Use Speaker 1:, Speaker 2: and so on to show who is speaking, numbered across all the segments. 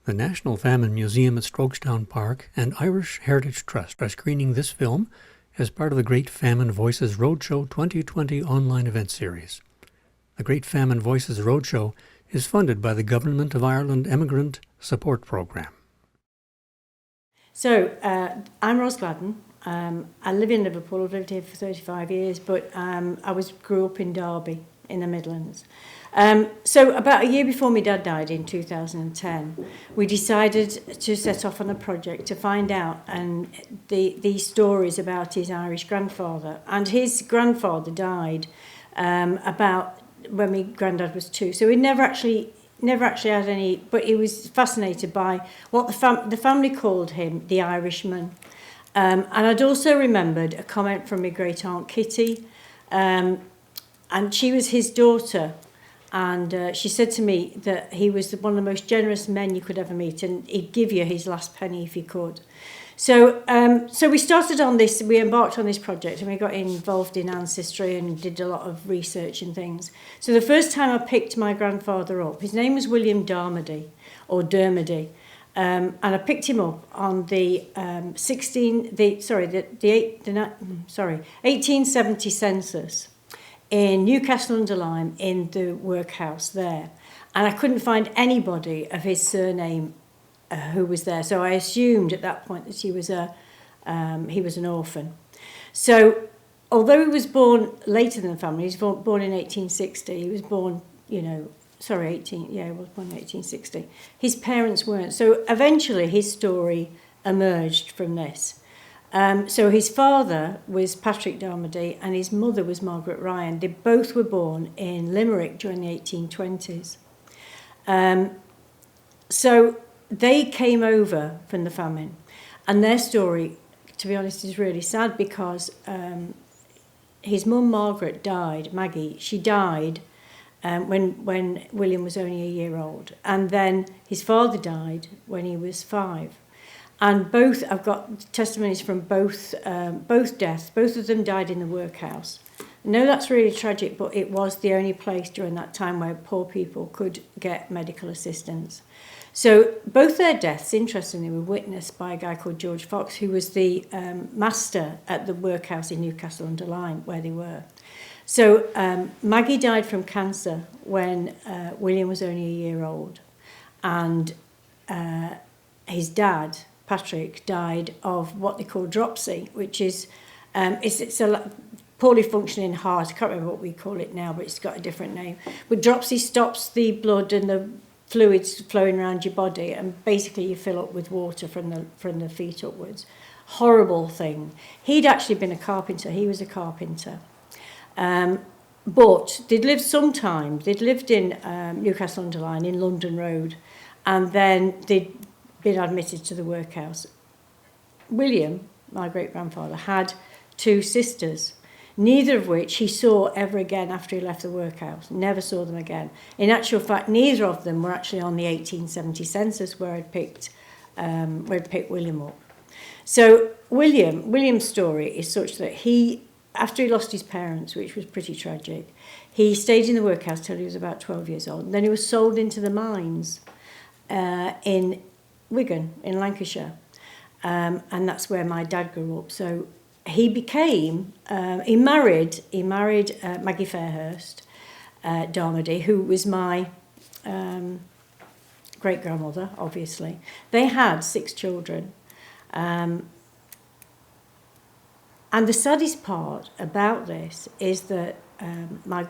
Speaker 1: The National Famine Museum at Strokestown Park and Irish Heritage Trust are screening this film as part of the Great Famine Voices Roadshow 2020 online event series. The Great Famine Voices Roadshow is funded by the Government of Ireland Emigrant Support Programme.
Speaker 2: So, I'm Roz Gladden. I live in Liverpool. I've lived here for 35 years, but I grew up in Derby in the Midlands. So about a year before my dad died in 2010, we decided to set off on a project to find out these stories about his Irish grandfather. And his grandfather died about when my granddad was 2. So he never actually had any, but he was fascinated by what the family called him, the Irishman. And I'd also remembered a comment from my great-aunt Kitty, and she was his daughter. And she said to me that he was one of the most generous men you could ever meet, and he'd give you his last penny if he could. So we started on this, we embarked on this project, and we got involved in ancestry and did a lot of research and things. So the first time I picked my grandfather up, his name was William Dermody, or Dermody, and I picked him up on the 1870 census in Newcastle-under-Lyme in the workhouse there. And I couldn't find anybody of his surname who was there. So I assumed at that point that he was an orphan. So although he was born later than the family, he was born in 1860. He was born, he was born in 1860. His parents weren't. So eventually his story emerged from this. So his father was Patrick Dermody and his mother was Margaret Ryan. They both were born in Limerick during the 1820s. So they came over from the famine, and their story, to be honest, is really sad because his mum Margaret died, Maggie. She died when William was only a year old, and then his father died when he was 5. And I've got testimonies from both deaths. Both of them died in the workhouse. I know that's really tragic, but it was the only place during that time where poor people could get medical assistance. So both their deaths, interestingly, were witnessed by a guy called George Fox, who was the master at the workhouse in Newcastle-under-Lyme, where they were. So Maggie died from cancer when William was only a year old. And his dad, Patrick, died of what they call dropsy, which is it's a poorly functioning heart. I can't remember what we call it now, but it's got a different name. But dropsy stops the blood and the fluids flowing around your body, and basically you fill up with water from the feet upwards. Horrible thing. He'd actually been a carpenter. He was a carpenter. But they'd lived sometime. They'd lived in Newcastle-under-Lyme in London Road, and then they'd been admitted to the workhouse. William, my great-grandfather, had 2 sisters, neither of which he saw ever again after he left the workhouse. Never saw them again. In actual fact, neither of them were actually on the 1870 census where I'd picked William up. So William's story is such that after he lost his parents, which was pretty tragic, he stayed in the workhouse till he was about 12 years old. And then he was sold into the mines in Wigan, in Lancashire. And that's where my dad grew up. So he married Maggie Fairhurst Dermody, who was my great-grandmother, obviously. They had 6 children. And the saddest part about this is that my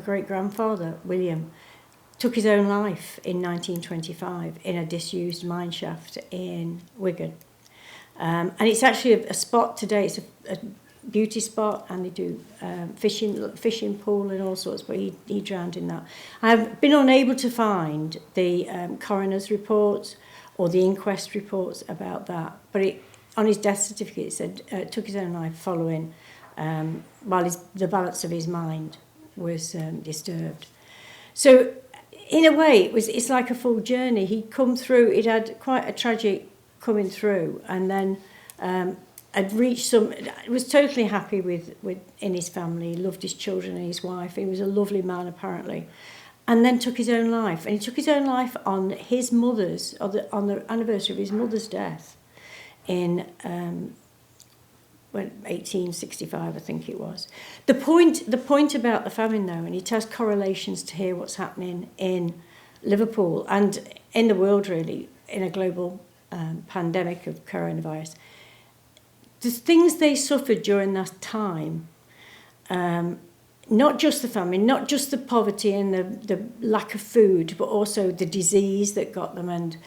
Speaker 2: great-grandfather, William, took his own life in 1925 in a disused mine shaft in Wigan. And it's actually a spot today, it's a beauty spot, and they do fishing pool and all sorts, but he drowned in that. I've been unable to find the coroner's reports or the inquest reports about that, but on his death certificate it said took his own life following, while the balance of his mind was disturbed. So in a way, it's like a full journey. He'd come through, he'd had quite a tragic coming through, and then I'd reached was totally happy with in his family. He loved his children and his wife. He was a lovely man, apparently. and then took his own life. And he took his own life on his mother's, on the anniversary of his mother's death in 1865, I think it was. The point about the famine, though, and it has correlations to hear what's happening in Liverpool and in the world, really, in a global pandemic of coronavirus. The things they suffered during that time, not just the famine, not just the poverty and the lack of food, but also the disease that got them, and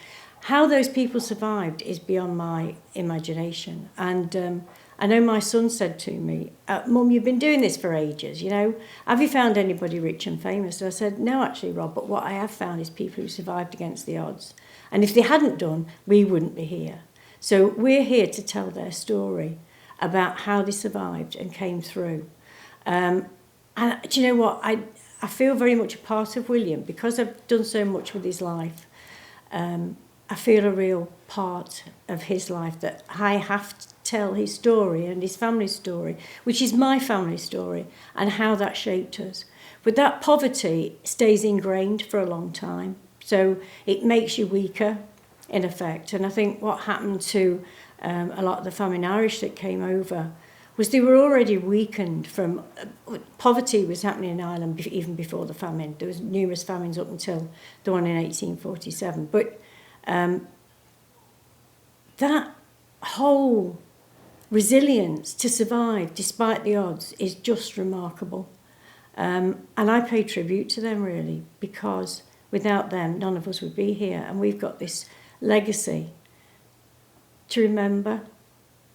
Speaker 2: how those people survived is beyond my imagination. And I know my son said to me, Mum, you've been doing this for ages, you know, have you found anybody rich and famous? And I said, no, actually, Rob, but what I have found is people who survived against the odds. And if they hadn't done, we wouldn't be here. So we're here to tell their story about how they survived and came through. And do you know what? I feel very much a part of William because I've done so much with his life. I feel a real part of his life that I have to tell his story and his family's story, which is my family story, and how that shaped us. But that poverty stays ingrained for a long time. So it makes you weaker, in effect. And I think what happened to a lot of the Famine Irish that came over was they were already weakened from... poverty was happening in Ireland even before the famine. There was numerous famines up until the one in 1847. But that whole resilience to survive despite the odds is just remarkable. And I pay tribute to them, really, because without them, none of us would be here. And we've got this legacy to remember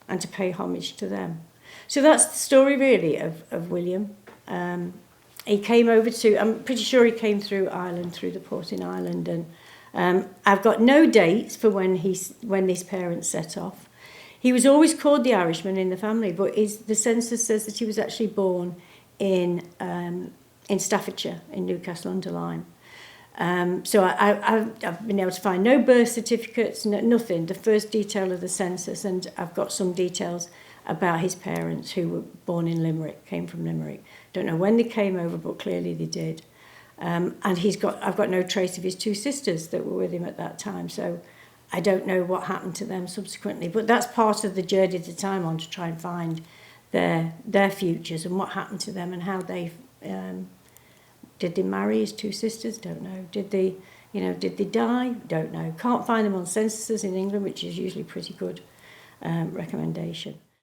Speaker 2: and to pay homage to them. So that's the story, really, of William. He came over to... I'm pretty sure he came through Ireland, through the port in Ireland, and I've got no dates for when his parents set off. He was always called the Irishman in the family, but the census says that he was actually born in Staffordshire, in Newcastle-under-Lyme. So I've been able to find no birth certificates, nothing, the first detail of the census, and I've got some details about his parents who were born in Limerick, came from Limerick. Don't know when they came over, but clearly they did. And I've got no trace of his two sisters that were with him at that time, so I don't know what happened to them subsequently. But that's part of the journey that I'm on, to try and find their futures and what happened to them and how they... did they marry his two sisters? Don't know. Did they die? Don't know. Can't find them on censuses in England, which is usually pretty good recommendation.